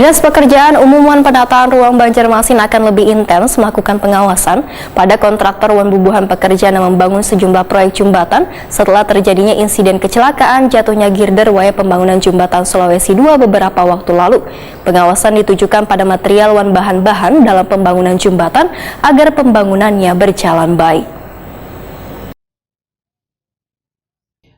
Dinas Pekerjaan Umum Wan Penataan Ruang Banjarmasin akan lebih intens melakukan pengawasan pada kontraktor wan bubuhan pekerjaan yang membangun sejumlah proyek jembatan setelah terjadinya insiden kecelakaan jatuhnya girder wayang pembangunan jembatan Sulawesi II beberapa waktu lalu. Pengawasan ditujukan pada material wan bahan-bahan dalam pembangunan jembatan agar pembangunannya berjalan baik.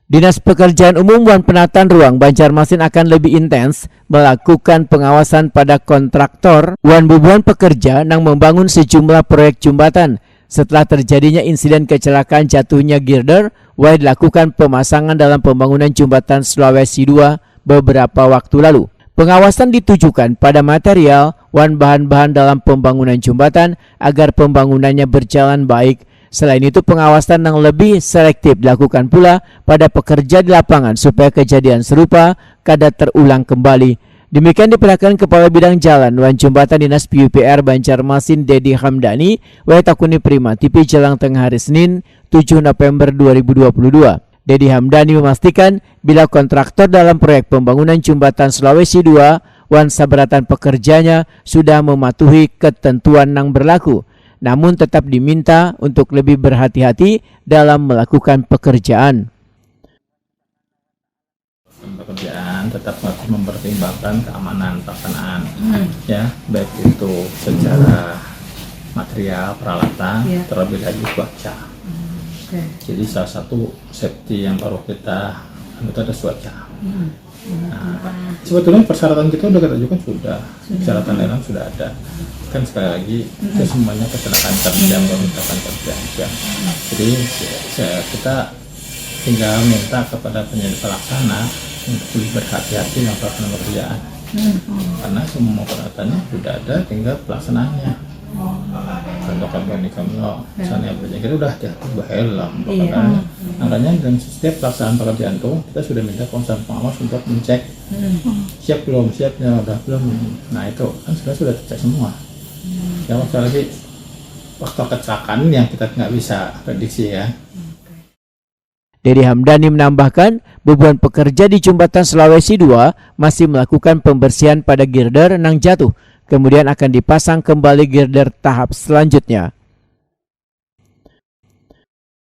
Dinas Pekerjaan Umum Wan Penataan Ruang Banjarmasin akan lebih intens melakukan pengawasan pada kontraktor wan bubuhan pekerja yang membangun sejumlah proyek jembatan setelah terjadinya insiden kecelakaan jatuhnya girder yang dilakukan pemasangan dalam pembangunan jembatan Sulawesi II beberapa waktu lalu. Pengawasan ditujukan pada material wan bahan-bahan dalam pembangunan jembatan agar pembangunannya berjalan baik. Selain itu, pengawasan yang lebih selektif dilakukan pula pada pekerja di lapangan supaya kejadian serupa kada terulang kembali. Demikian diperkirakan Kepala Bidang Jalan wan Jembatan Dinas PUPR Banjarmasin Dedi Hamdani Takuni Prima TV Jelang Tengah hari Senin 7 November 2022. Dedi Hamdani memastikan bila kontraktor dalam proyek pembangunan jembatan Sulawesi II wan saberatan pekerjanya sudah mematuhi ketentuan yang berlaku, namun tetap diminta untuk lebih berhati-hati dalam melakukan pekerjaan. Pekerjaan tetap harus mempertimbangkan keamanan pelaksanaan, ya, baik itu secara material, peralatan, terlebih lagi cuaca. Jadi salah satu safety yang perlu kita itu ada cuaca. Nah, sebetulnya persyaratan kita udah kita ajukan sudah, persyaratan lain sudah ada. Kan sekali lagi itu semuanya kecelakaan kerja, kecelakaan kerja. Jadi kita tinggal minta kepada penyedia pelaksana untuk lebih berhati-hati dalam pelaksanaan pekerjaan. Karena semua peralatannya sudah ada, tinggal pelaksanaannya. Contoh misalnya kita udah hati-hati helm, makanya dan setiap pelaksanaan pekerjaan itu kita sudah minta konsen pengawas untuk mencek siap belum, siapnya udah belum. Nah itu kan sudah dicek semua. Ya waktu lagi waktu kecelakaan yang kita nggak bisa prediksi ya. Dedi Hamdani menambahkan, bubuhan pekerja di jembatan Sulawesi II masih melakukan pembersihan pada girder yang jatuh. Kemudian akan dipasang kembali girder tahap selanjutnya.